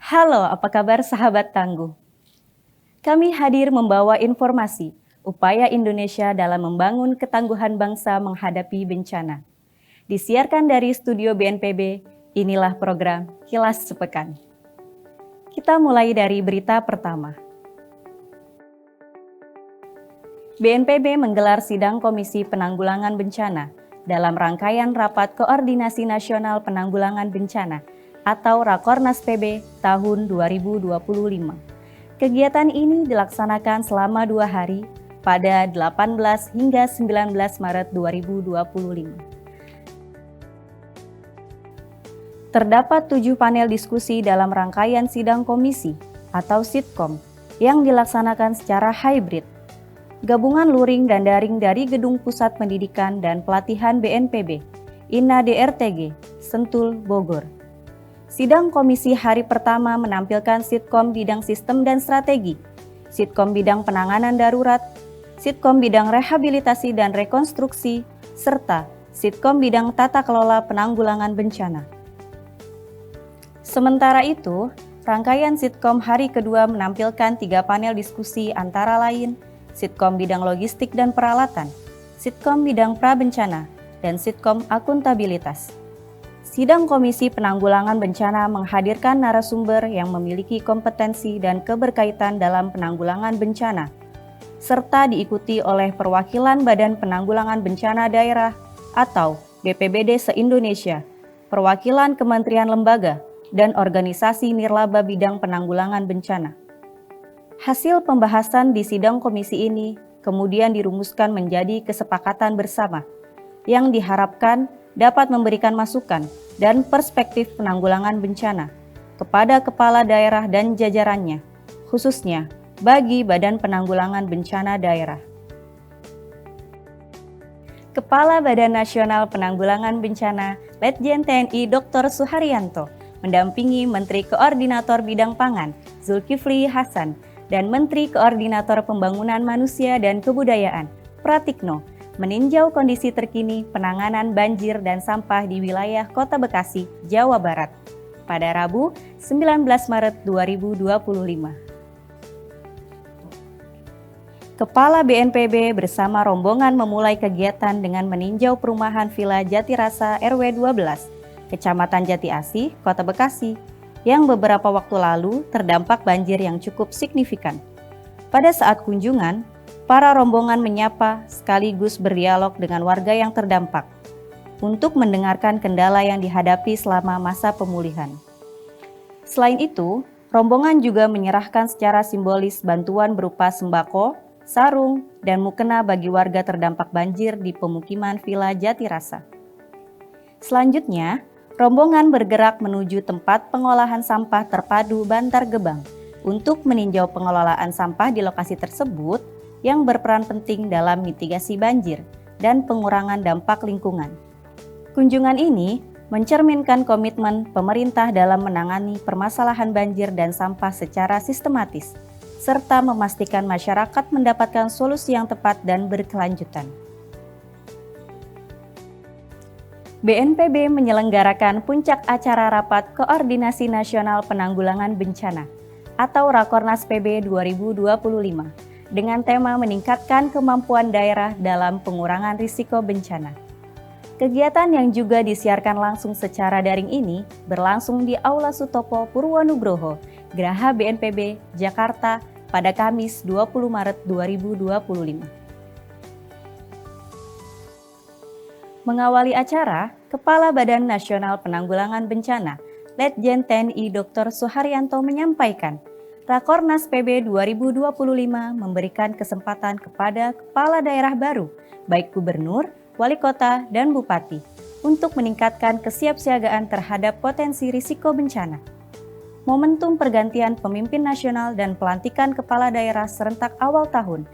Halo, apa kabar sahabat tangguh? Kami hadir membawa informasi upaya Indonesia dalam membangun ketangguhan bangsa menghadapi bencana. Disiarkan dari studio BNPB, inilah program Kilas Sepekan. Kita mulai dari berita pertama. BNPB menggelar sidang Komisi Penanggulangan Bencana dalam rangkaian Rapat Koordinasi Nasional Penanggulangan Bencana atau Rakornas PB tahun 2025. Kegiatan ini dilaksanakan selama 2 hari pada 18 hingga 19 Maret 2025. Terdapat 7 panel diskusi dalam rangkaian sidang komisi atau sitkom yang dilaksanakan secara hybrid. Gabungan luring dan daring dari Gedung Pusat Pendidikan dan Pelatihan BNPB, INA DRTG, Sentul, Bogor. Sidang komisi hari pertama menampilkan sitkom bidang sistem dan strategi, sitkom bidang penanganan darurat, sitkom bidang rehabilitasi dan rekonstruksi, serta sitkom bidang tata kelola penanggulangan bencana. Sementara itu, rangkaian sitkom hari kedua menampilkan 3 panel diskusi antara lain sitkom bidang logistik dan peralatan, sitkom bidang prabencana, dan sitkom akuntabilitas. Sidang Komisi Penanggulangan Bencana menghadirkan narasumber yang memiliki kompetensi dan keberkaitan dalam penanggulangan bencana, serta diikuti oleh perwakilan Badan Penanggulangan Bencana Daerah atau BPBD se-Indonesia, perwakilan kementerian lembaga, dan organisasi nirlaba bidang penanggulangan bencana. Hasil pembahasan di sidang komisi ini kemudian dirumuskan menjadi kesepakatan bersama yang diharapkan dapat memberikan masukan dan perspektif penanggulangan bencana kepada kepala daerah dan jajarannya, khususnya bagi Badan Penanggulangan Bencana Daerah. Kepala Badan Nasional Penanggulangan Bencana, Letjen TNI Dr. Suharyanto, mendampingi Menteri Koordinator Bidang Pangan, Zulkifli Hasan, dan Menteri Koordinator Pembangunan Manusia dan Kebudayaan, Pratikno, meninjau kondisi terkini penanganan banjir dan sampah di wilayah Kota Bekasi, Jawa Barat, pada Rabu 19 Maret 2025. Kepala BNPB bersama rombongan memulai kegiatan dengan meninjau perumahan Villa Jatirasa RW 12, Kecamatan Jati Asih, Kota Bekasi, yang beberapa waktu lalu terdampak banjir yang cukup signifikan. Pada saat kunjungan, para rombongan menyapa sekaligus berdialog dengan warga yang terdampak untuk mendengarkan kendala yang dihadapi selama masa pemulihan. Selain itu, rombongan juga menyerahkan secara simbolis bantuan berupa sembako, sarung, dan mukena bagi warga terdampak banjir di pemukiman Villa Jatirasa. Selanjutnya, rombongan bergerak menuju tempat pengolahan sampah terpadu Bantar Gebang untuk meninjau pengelolaan sampah di lokasi tersebut yang berperan penting dalam mitigasi banjir dan pengurangan dampak lingkungan. Kunjungan ini mencerminkan komitmen pemerintah dalam menangani permasalahan banjir dan sampah secara sistematis, serta memastikan masyarakat mendapatkan solusi yang tepat dan berkelanjutan. BNPB menyelenggarakan puncak acara Rapat Koordinasi Nasional Penanggulangan Bencana atau Rakornas PB 2025 dengan tema meningkatkan kemampuan daerah dalam pengurangan risiko bencana. Kegiatan yang juga disiarkan langsung secara daring ini berlangsung di Aula Sutopo Purwonugroho, Geraha BNPB, Jakarta pada Kamis 20 Maret 2025. Mengawali acara, Kepala Badan Nasional Penanggulangan Bencana, Letjen TNI Dr. Suharyanto menyampaikan, Rakornas PB 2025 memberikan kesempatan kepada kepala daerah baru, baik gubernur, wali kota, dan bupati, untuk meningkatkan kesiapsiagaan terhadap potensi risiko bencana. Momentum pergantian pemimpin nasional dan pelantikan kepala daerah serentak awal tahun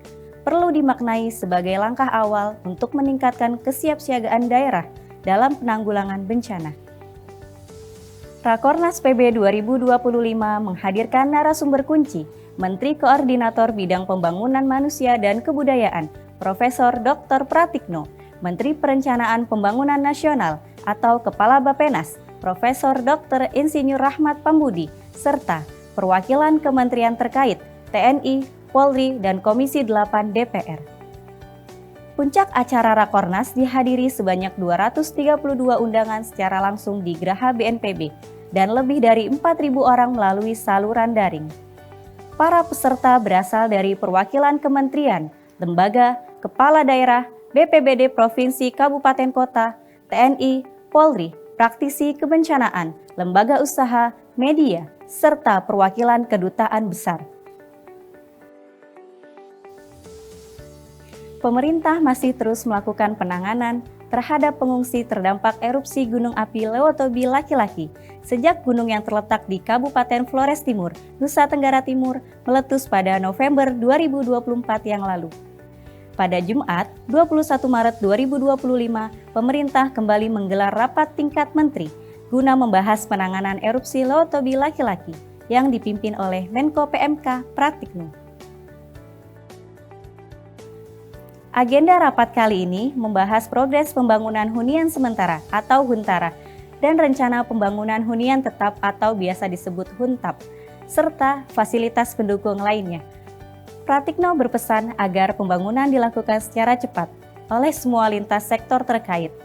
perlu dimaknai sebagai langkah awal untuk meningkatkan kesiapsiagaan daerah dalam penanggulangan bencana. Rakornas PB 2025 menghadirkan narasumber kunci, Menteri Koordinator Bidang Pembangunan Manusia dan Kebudayaan, Profesor Dr. Pratikno, Menteri Perencanaan Pembangunan Nasional atau Kepala Bappenas, Profesor Dr. Insinyur Rahmat Pambudi, serta perwakilan kementerian terkait, TNI, Polri, dan Komisi 8 DPR. Puncak acara Rakornas dihadiri sebanyak 232 undangan secara langsung di Graha BNPB dan lebih dari 4.000 orang melalui saluran daring. Para peserta berasal dari perwakilan kementerian, lembaga, kepala daerah, BPBD Provinsi Kabupaten Kota, TNI, Polri, praktisi kebencanaan, lembaga usaha, media, serta perwakilan kedutaan besar. Pemerintah masih terus melakukan penanganan terhadap pengungsi terdampak erupsi Gunung Api Lewotobi Laki-Laki sejak gunung yang terletak di Kabupaten Flores Timur, Nusa Tenggara Timur meletus pada November 2024 yang lalu. Pada Jumat, 21 Maret 2025, pemerintah kembali menggelar rapat tingkat menteri guna membahas penanganan erupsi Lewotobi Laki-Laki yang dipimpin oleh Menko PMK Pratikno. Agenda rapat kali ini membahas progres pembangunan hunian sementara atau Huntara dan rencana pembangunan hunian tetap atau biasa disebut Huntap, serta fasilitas pendukung lainnya. Pratikno berpesan agar pembangunan dilakukan secara cepat oleh semua lintas sektor terkait.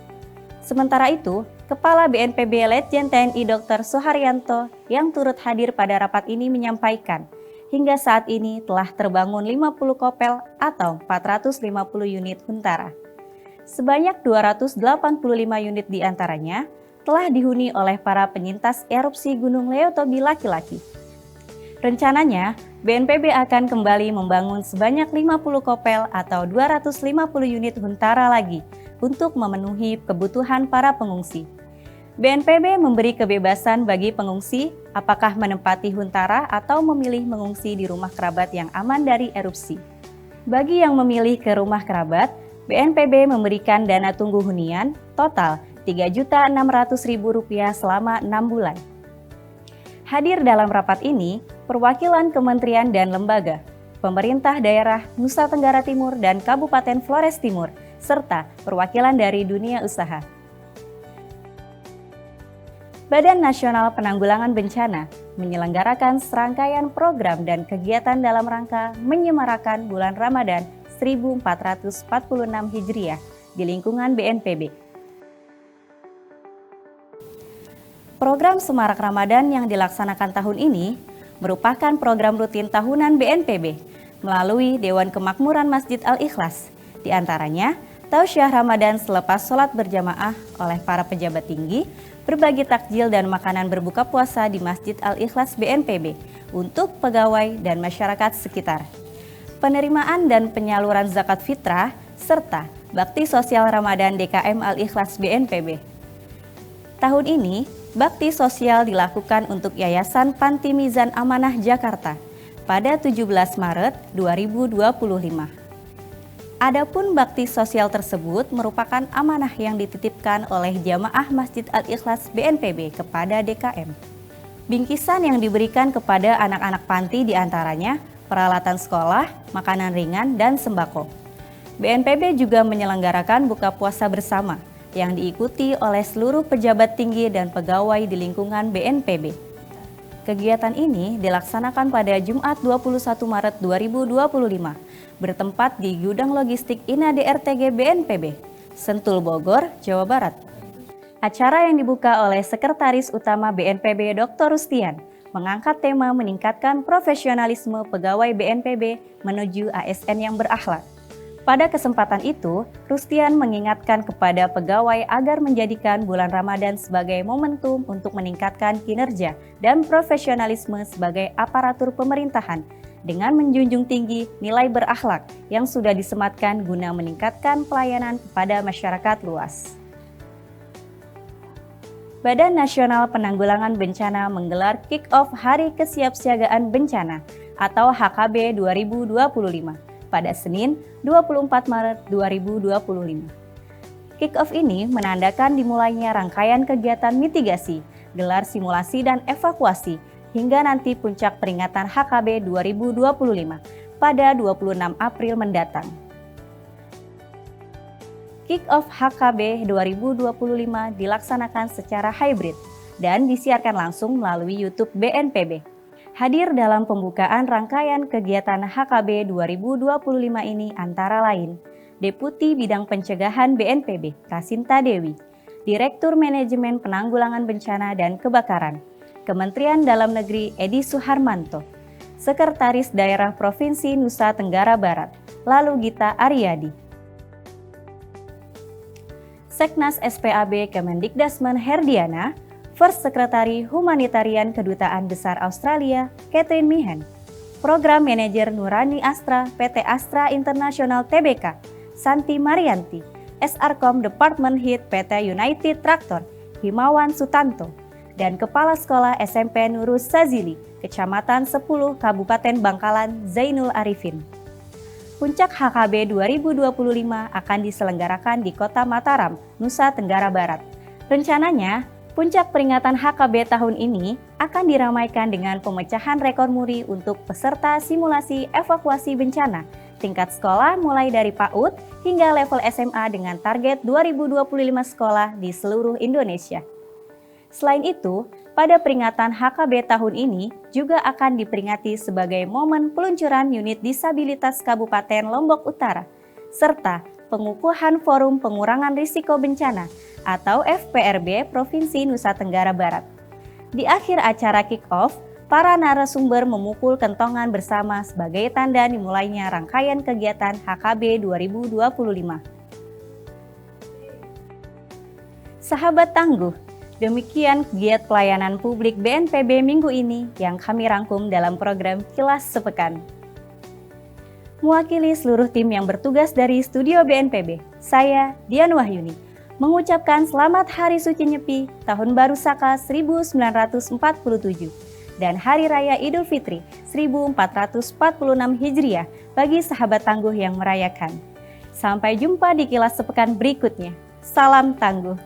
Sementara itu, Kepala BNPB Letjen TNI Dr. Soeharyanto yang turut hadir pada rapat ini menyampaikan, hingga saat ini telah terbangun 50 kopel atau 450 unit Huntara. Sebanyak 285 unit diantaranya telah dihuni oleh para penyintas erupsi Gunung Lewotobi Laki-Laki. Rencananya, BNPB akan kembali membangun sebanyak 50 kopel atau 250 unit Huntara lagi untuk memenuhi kebutuhan para pengungsi. BNPB memberi kebebasan bagi pengungsi apakah menempati Huntara atau memilih mengungsi di rumah kerabat yang aman dari erupsi. Bagi yang memilih ke rumah kerabat, BNPB memberikan dana tunggu hunian total Rp3.600.000 selama 6 bulan. Hadir dalam rapat ini, perwakilan kementerian dan lembaga, pemerintah daerah Nusa Tenggara Timur dan Kabupaten Flores Timur, serta perwakilan dari dunia usaha. Badan Nasional Penanggulangan Bencana menyelenggarakan serangkaian program dan kegiatan dalam rangka menyemarakan bulan Ramadan 1446 Hijriah di lingkungan BNPB. Program Semarak Ramadan yang dilaksanakan tahun ini merupakan program rutin tahunan BNPB melalui Dewan Kemakmuran Masjid Al-Ikhlas, di antaranya Tausiah Ramadan selepas sholat berjamaah oleh para pejabat tinggi, berbagi takjil dan makanan berbuka puasa di Masjid Al-Ikhlas BNPB untuk pegawai dan masyarakat sekitar. Penerimaan dan penyaluran zakat fitrah, serta bakti sosial Ramadan DKM Al-Ikhlas BNPB. Tahun ini, bakti sosial dilakukan untuk Yayasan Panti Mizan Amanah Jakarta pada 17 Maret 2025. Adapun bakti sosial tersebut merupakan amanah yang dititipkan oleh jamaah Masjid Al-Ikhlas BNPB kepada DKM. Bingkisan yang diberikan kepada anak-anak panti diantaranya peralatan sekolah, makanan ringan, dan sembako. BNPB juga menyelenggarakan buka puasa bersama yang diikuti oleh seluruh pejabat tinggi dan pegawai di lingkungan BNPB. Kegiatan ini dilaksanakan pada Jumat 21 Maret 2025. Bertempat di Gudang Logistik INA DRTG BNPB, Sentul Bogor, Jawa Barat. Acara yang dibuka oleh Sekretaris Utama BNPB Dr. Rustian mengangkat tema meningkatkan profesionalisme pegawai BNPB menuju ASN yang berakhlak. Pada kesempatan itu, Rustian mengingatkan kepada pegawai agar menjadikan bulan Ramadan sebagai momentum untuk meningkatkan kinerja dan profesionalisme sebagai aparatur pemerintahan dengan menjunjung tinggi nilai berakhlak yang sudah disematkan guna meningkatkan pelayanan kepada masyarakat luas. Badan Nasional Penanggulangan Bencana menggelar kick-off Hari Kesiapsiagaan Bencana atau HKB 2025 pada Senin 24 Maret 2025. Kick-off ini menandakan dimulainya rangkaian kegiatan mitigasi, gelar simulasi dan evakuasi hingga nanti puncak peringatan HKB 2025 pada 26 April mendatang. Kick-off HKB 2025 dilaksanakan secara hybrid dan disiarkan langsung melalui YouTube BNPB. Hadir dalam pembukaan rangkaian kegiatan HKB 2025 ini antara lain Deputi Bidang Pencegahan BNPB, Rasinta Dewi, Direktur Manajemen Penanggulangan Bencana dan Kebakaran, Kementerian Dalam Negeri Edi Suharmanto, Sekretaris Daerah Provinsi Nusa Tenggara Barat, lalu Gita Aryadi. Seknas SPAB Kemendikdasmen Herdiana, First Sekretari Humanitarian Kedutaan Besar Australia, Catherine Meehan, Program Manajer Nurani Astra PT Astra International Tbk, Santi Marianti, SRCom Department Head PT United Tractor, Himawan Sutanto, dan Kepala Sekolah SMP Nurus Sazili, Kecamatan 10 Kabupaten Bangkalan, Zainul Arifin. Puncak HKB 2025 akan diselenggarakan di Kota Mataram, Nusa Tenggara Barat. Rencananya, puncak peringatan HKB tahun ini akan diramaikan dengan pemecahan rekor muri untuk peserta simulasi evakuasi bencana tingkat sekolah mulai dari PAUD hingga level SMA dengan target 2025 sekolah di seluruh Indonesia. Selain itu, pada peringatan HKB tahun ini juga akan diperingati sebagai momen peluncuran unit disabilitas Kabupaten Lombok Utara, serta pengukuhan Forum Pengurangan Risiko Bencana atau FPRB Provinsi Nusa Tenggara Barat. Di akhir acara kick-off, para narasumber memukul kentongan bersama sebagai tanda dimulainya rangkaian kegiatan HKB 2025. Sahabat tangguh, demikian giat pelayanan publik BNPB minggu ini yang kami rangkum dalam program Kilas Sepekan. Mewakili seluruh tim yang bertugas dari Studio BNPB, saya Dian Wahyuni, mengucapkan Selamat Hari Suci Nyepi Tahun Baru Saka 1947 dan Hari Raya Idul Fitri 1446 Hijriah bagi sahabat tangguh yang merayakan. Sampai jumpa di Kilas Sepekan berikutnya. Salam tangguh.